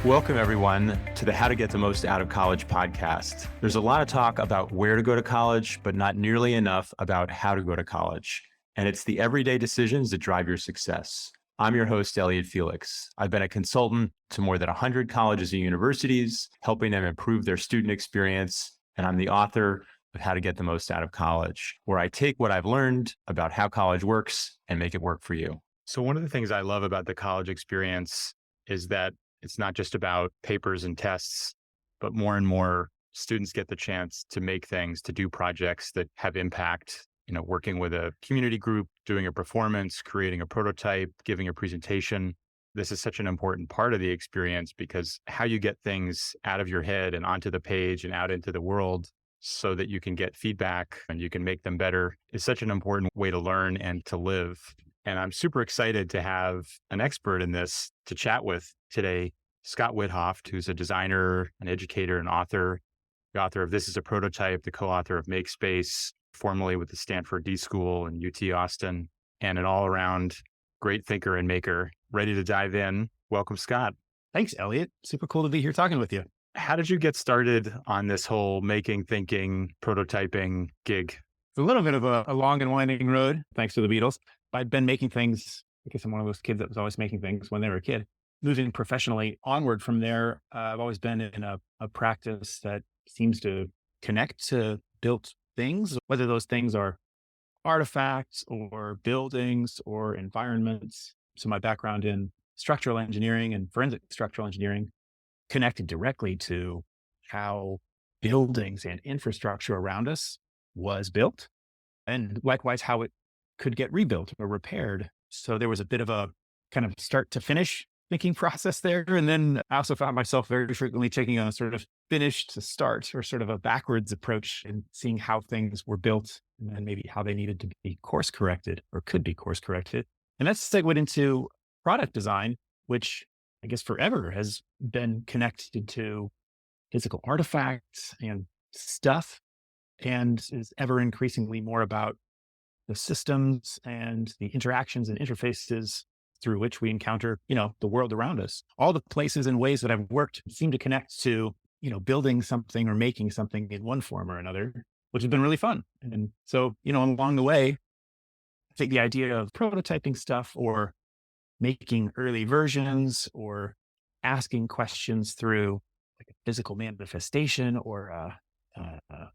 Welcome, everyone, to the How to Get the Most Out of College podcast. There's a lot of talk about where to go to college, but not nearly enough about how to go to college. And it's the everyday decisions that drive your success. I'm your host, Elliot Felix. I've been a consultant to more than 100 colleges and universities, helping them improve their student experience. And I'm the author of How to Get the Most Out of College, where I take what I've learned about how college works and make it work for you. So one of the things I love about the college experience is that it's not just about papers and tests, but more and more students get the chance to make things, to do projects that have impact, working with a community group, doing a performance, creating a prototype, giving a presentation. This is such an important part of the experience because how you get things out of your head and onto the page and out into the world so that you can get feedback and you can make them better is such an important way to learn and to live. And I'm super excited to have an expert in this to chat with today, Scott Witthoft, who's a designer, an educator, an author, the author of This is a Prototype, the co-author of Make Space, formerly with the Stanford d.school and UT Austin, and an all-around great thinker and maker. Ready to dive in. Welcome, Scott. Thanks, Elliot. Super cool to be here talking with you. How did you get started on this whole making, thinking, prototyping gig? It's a little bit of a long and winding road, thanks to the Beatles. I'd been making things, I guess I'm one of those kids that was always making things when they were a kid. Moving professionally onward from there, I've always been in a practice that seems to connect to built things, whether those things are artifacts or buildings or environments. So my background in structural engineering and forensic structural engineering connected directly to how buildings and infrastructure around us was built, and likewise how it could get rebuilt or repaired. So there was a bit of a kind of start to finish thinking process there. And then I also found myself very frequently taking a sort of finish to start or sort of a backwards approach and seeing how things were built and then maybe how they needed to be course corrected or could be course corrected. And that's segued into product design, which I guess forever has been connected to physical artifacts and stuff, and is ever increasingly more about the systems and the interactions and interfaces through which we encounter, the world around us. All the places and ways that I've worked seem to connect to, building something or making something in one form or another, which has been really fun. And so, along the way, I think the idea of prototyping stuff or making early versions or asking questions through like a physical manifestation or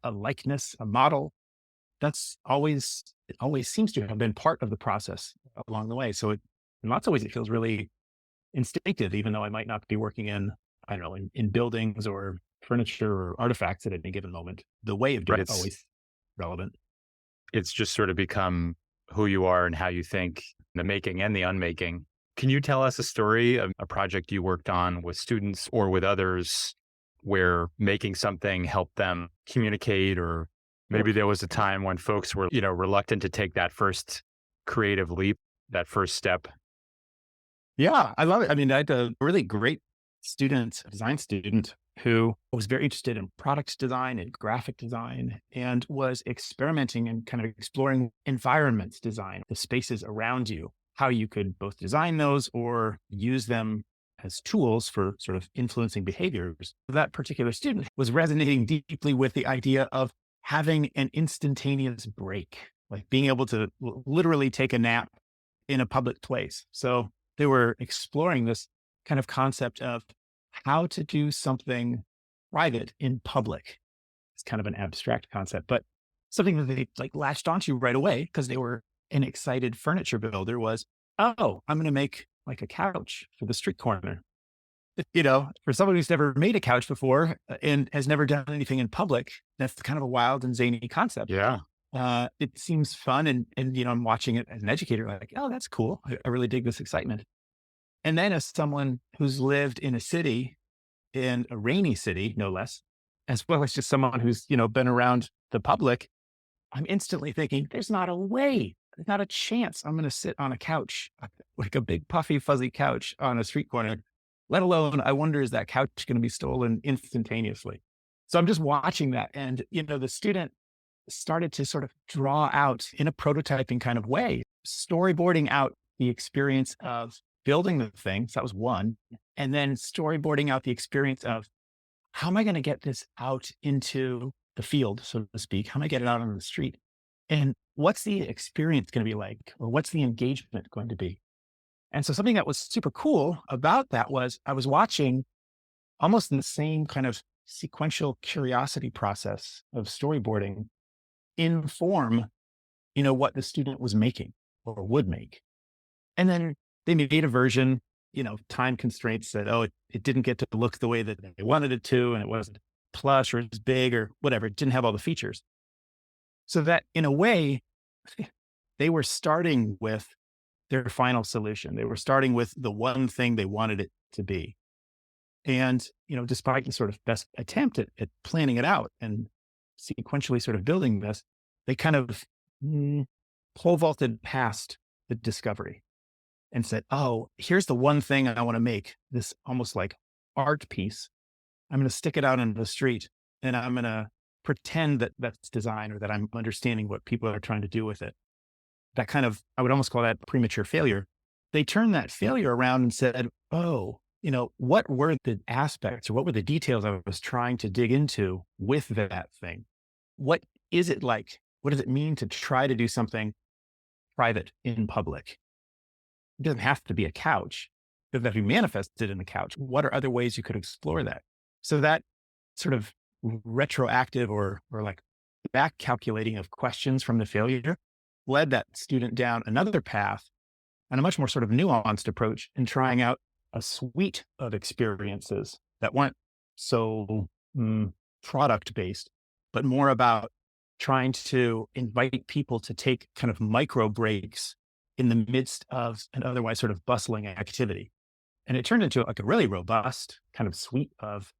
a likeness, a model, it always seems to have been part of the process along the way. So in lots of ways, it feels really instinctive, even though I might not be working in buildings or furniture or artifacts at any given moment. The way of doing it is always relevant. It's just sort of become who you are and how you think, the making and the unmaking. Can you tell us a story of a project you worked on with students or with others where making something helped them communicate, or maybe there was a time when folks were, reluctant to take that first creative leap, that first step? Yeah, I love it. I mean, I had a really great design student, who was very interested in product design and graphic design and was experimenting and kind of exploring environments design, the spaces around you, how you could both design those or use them as tools for sort of influencing behaviors. That particular student was resonating deeply with the idea of having an instantaneous break, like being able to literally take a nap in a public place. So they were exploring this kind of concept of how to do something private in public. It's kind of an abstract concept, but something that they latched onto right away because they were an excited furniture builder was, oh, I'm going to make like a couch for the street corner. For someone who's never made a couch before and has never done anything in public, that's kind of a wild and zany concept. Yeah. It seems fun. And I'm watching it as an educator, like, oh, that's cool. I really dig this excitement. And then as someone who's lived in a city, in a rainy city, no less, as well as just someone who's, been around the public, I'm instantly thinking, there's not a way, there's not a chance I'm going to sit on a couch, like a big puffy, fuzzy couch on a street corner, let alone, I wonder, is that couch going to be stolen instantaneously? So I'm just watching that. And, the student started to sort of draw out in a prototyping kind of way, storyboarding out the experience of building the thing. So that was one. And then storyboarding out the experience of how am I going to get this out into the field, so to speak? How am I get it out on the street? And what's the experience going to be like? Or what's the engagement going to be? And so something that was super cool about that was I was watching almost in the same kind of sequential curiosity process of storyboarding inform, what the student was making or would make. And then they made a version, time constraints said, oh, it didn't get to look the way that they wanted it to, and it wasn't plush or it was big or whatever. It didn't have all the features. So that in a way, they were starting with their final solution. They were starting with the one thing they wanted it to be. And, despite the sort of best attempt at planning it out and sequentially sort of building this, they kind of pole vaulted past the discovery and said, oh, here's the one thing I want to make, this almost like art piece. I'm going to stick it out on the street and I'm going to pretend that that's design or that I'm understanding what people are trying to do with it. That kind of, I would almost call that premature failure. They turned that failure around and said, oh, what were the aspects or what were the details I was trying to dig into with that thing? What is it like? What does it mean to try to do something private in public? It doesn't have to be a couch. It doesn't have to be manifested in a couch. What are other ways you could explore that? So that sort of retroactive or like back calculating of questions from the failure led that student down another path and a much more sort of nuanced approach in trying out a suite of experiences that weren't so product based, but more about trying to invite people to take kind of micro breaks in the midst of an otherwise sort of bustling activity. And it turned into like a really robust kind of suite of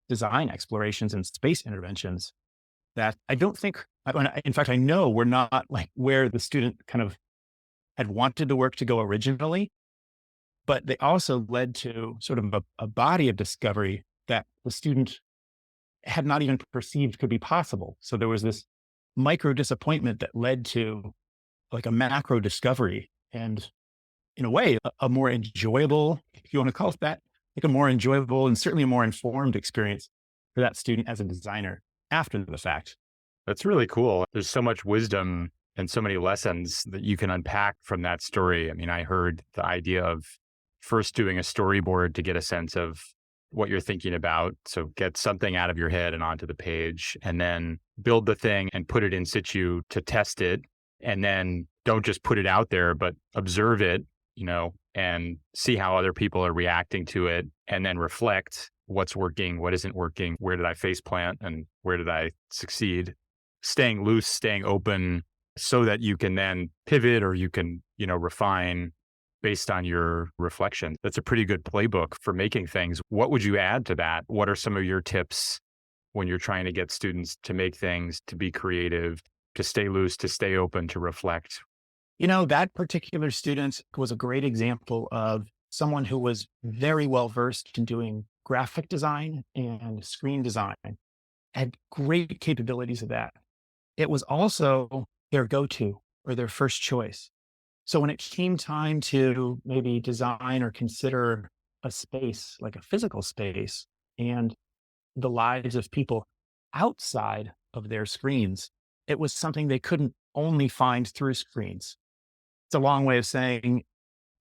design explorations and space interventions that I don't think, in fact, I know we're not like where the student kind of had wanted the work to go originally, but they also led to sort of a body of discovery that the student had not even perceived could be possible. So there was this micro disappointment that led to like a macro discovery and in a way, a more enjoyable, if you want to call it that, like a more enjoyable and certainly a more informed experience for that student as a designer after the fact. That's really cool. There's so much wisdom and so many lessons that you can unpack from that story. I mean, I heard the idea of first doing a storyboard to get a sense of what you're thinking about. So get something out of your head and onto the page, and then build the thing and put it in situ to test it. And then don't just put it out there, but observe it, and see how other people are reacting to it, and then reflect what's working, what isn't working, where did I face plant and where did I succeed? Staying loose, staying open so that you can then pivot or you can, refine based on your reflection. That's a pretty good playbook for making things. What would you add to that? What are some of your tips when you're trying to get students to make things, to be creative, to stay loose, to stay open, to reflect? That particular student was a great example of someone who was very well versed in doing graphic design and screen design, had great capabilities of that. It was also their go-to or their first choice. So when it came time to maybe design or consider a space, like a physical space, and the lives of people outside of their screens, it was something they couldn't only find through screens. It's a long way of saying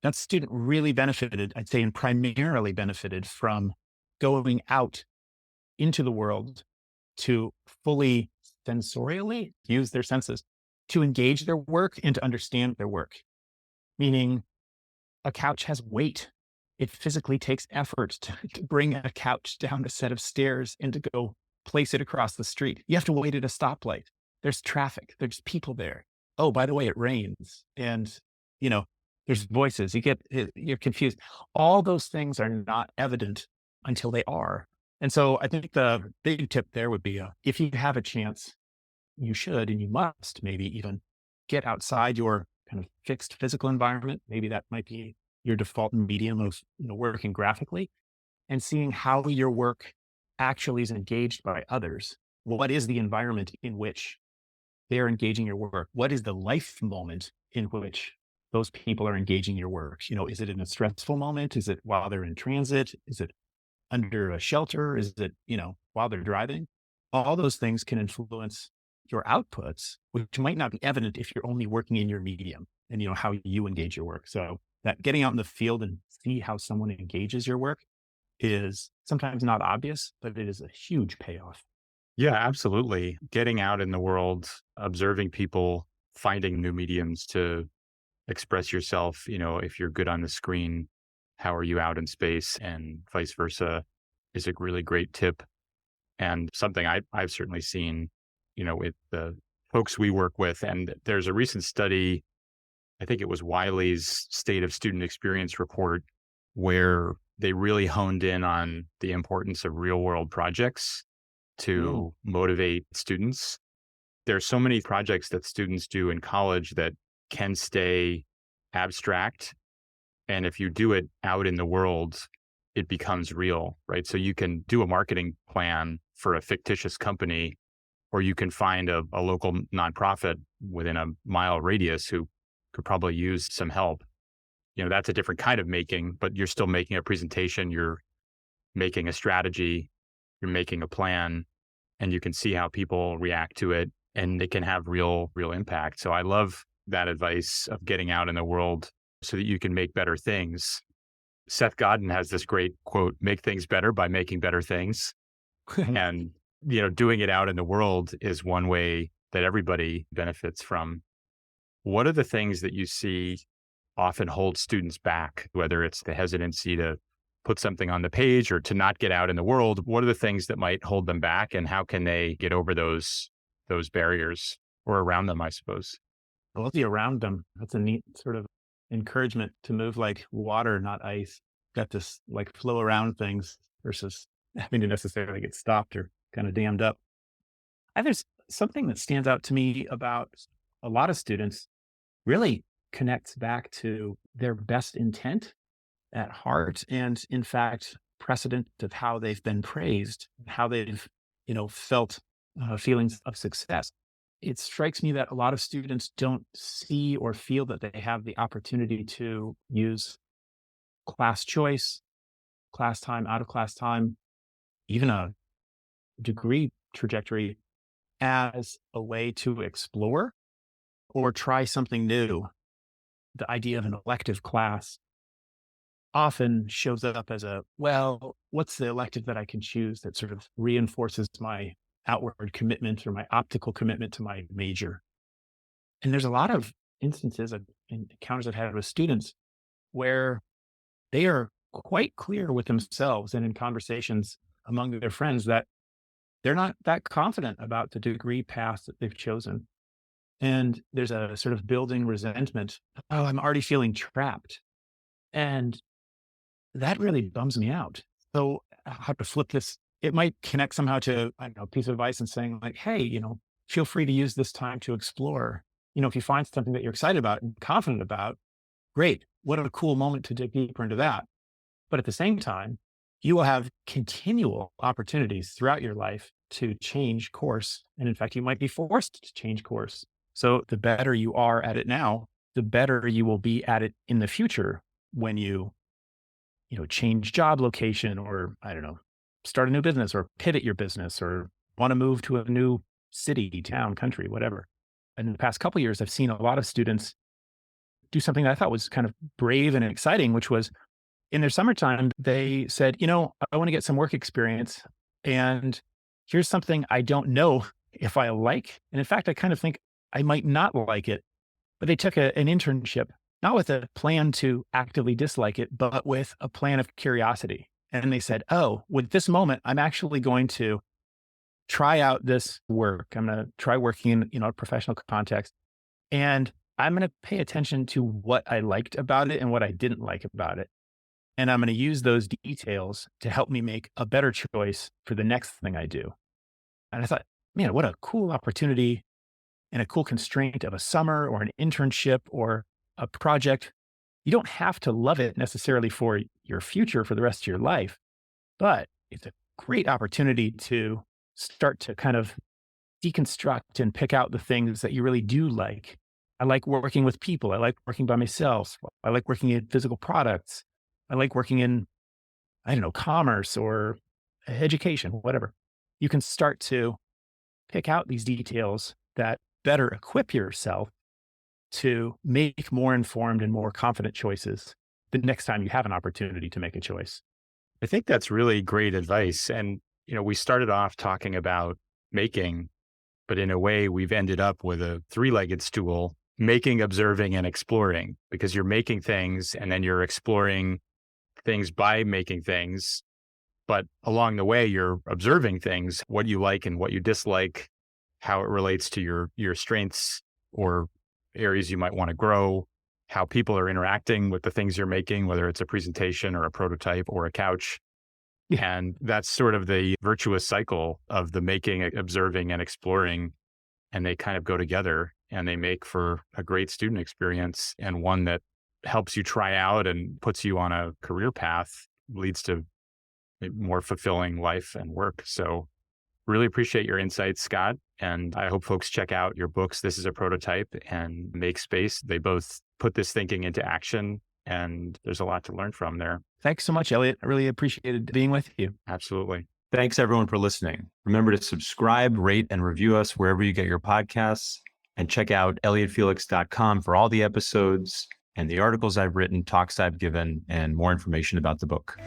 that student really benefited, I'd say, and primarily benefited from going out into the world to fully sensorially use their senses to engage their work and to understand their work. Meaning a couch has weight. It physically takes effort to bring a couch down a set of stairs and to go place it across the street. You have to wait at a stoplight. There's traffic. There's people there. Oh, by the way, it rains. And, there's voices. You're confused. All those things are not evident until they are. And so I think the big tip there would be if you have a chance, you should and you must maybe even get outside your kind of fixed physical environment. Maybe that might be your default medium of working graphically, and seeing how your work actually is engaged by others. What is the environment in which they're engaging your work? What is the life moment in which those people are engaging your work. Is it in a stressful moment? Is it while they're in transit? Is it under a shelter? Is it, while they're driving? All those things can influence your outputs, which might not be evident if you're only working in your medium and how you engage your work. So that getting out in the field and see how someone engages your work is sometimes not obvious, but it is a huge payoff. Yeah, absolutely. Getting out in the world, observing people, finding new mediums to express yourself. If you're good on the screen, how are you out in space, and vice versa, is a really great tip. And something I've certainly seen, with the folks we work with. And there's a recent study, I think it was Wiley's State of Student Experience report, where they really honed in on the importance of real world projects Mm. to motivate students. There's so many projects that students do in college that can stay abstract. And if you do it out in the world, it becomes real, right? So you can do a marketing plan for a fictitious company, or you can find a local nonprofit within a mile radius who could probably use some help. That's a different kind of making, but you're still making a presentation, you're making a strategy, you're making a plan, and you can see how people react to it, and it can have real impact. So I love that advice of getting out in the world so that you can make better things. Seth Godin has this great quote, make things better by making better things. And, doing it out in the world is one way that everybody benefits from. What are the things that you see often hold students back, whether it's the hesitancy to put something on the page or to not get out in the world? What are the things that might hold them back, and how can they get over those barriers, or around them, I suppose? Mostly around them. That's a neat sort of encouragement to move like water, not ice. Got this like flow around things versus having to necessarily get stopped or kind of dammed up. There's something that stands out to me about a lot of students really connects back to their best intent at heart. And in fact, precedent of how they've been praised, how they've, felt feelings of success. It strikes me that a lot of students don't see or feel that they have the opportunity to use class choice, class time, out of class time, even a degree trajectory as a way to explore or try something new. The idea of an elective class often shows up as what's the elective that I can choose that sort of reinforces my outward commitment or my optical commitment to my major? And there's a lot of instances of encounters I've had with students where they are quite clear with themselves and in conversations among their friends that they're not that confident about the degree path that they've chosen. And there's a sort of building resentment. Oh, I'm already feeling trapped. And that really bums me out. So how to flip this? It might connect somehow to, I don't know, a piece of advice and saying like, hey, feel free to use this time to explore. If you find something that you're excited about and confident about, great. What a cool moment to dig deeper into that. But at the same time, you will have continual opportunities throughout your life to change course. And in fact, you might be forced to change course. So the better you are at it now, the better you will be at it in the future when you change job location, or I don't know, start a new business or pivot your business or want to move to a new city, town, country, whatever. And in the past couple of years, I've seen a lot of students do something that I thought was kind of brave and exciting, which was in their summertime, they said, I want to get some work experience. And here's something I don't know if I like. And in fact, I kind of think I might not like it. But they took an internship, not with a plan to actively dislike it, but with a plan of curiosity. And they said, oh, with this moment, I'm actually going to try out this work. I'm going to try working in, a professional context. And I'm going to pay attention to what I liked about it and what I didn't like about it. And I'm going to use those details to help me make a better choice for the next thing I do. And I thought, man, what a cool opportunity and a cool constraint of a summer or an internship or a project. You don't have to love it necessarily for your future for the rest of your life, but it's a great opportunity to start to kind of deconstruct and pick out the things that you really do like I like working with people. I like working by myself. I like working in physical products. I like working in, I don't know, commerce or education, whatever. You can start to pick out these details that better equip yourself to make more informed and more confident choices the next time you have an opportunity to make a choice. I think that's really great advice. And, we started off talking about making, but in a way, we've ended up with a three-legged stool: making, observing, and exploring, because you're making things and then you're exploring things by making things. But along the way, you're observing things, what you like and what you dislike, how it relates to your strengths or areas you might want to grow, how people are interacting with the things you're making, whether it's a presentation or a prototype or a couch. And that's sort of the virtuous cycle of the making, observing, and exploring. And they kind of go together and they make for a great student experience, and one that helps you try out and puts you on a career path, leads to a more fulfilling life and work. So really appreciate your insights, Scott. And I hope folks check out your books, This is a Prototype and Make Space. They both put this thinking into action, and there's a lot to learn from there. Thanks so much, Elliot. I really appreciated being with you. Absolutely. Thanks, everyone, for listening. Remember to subscribe, rate, and review us wherever you get your podcasts. And check out elliottfelix.com for all the episodes and the articles I've written, talks I've given, and more information about the book.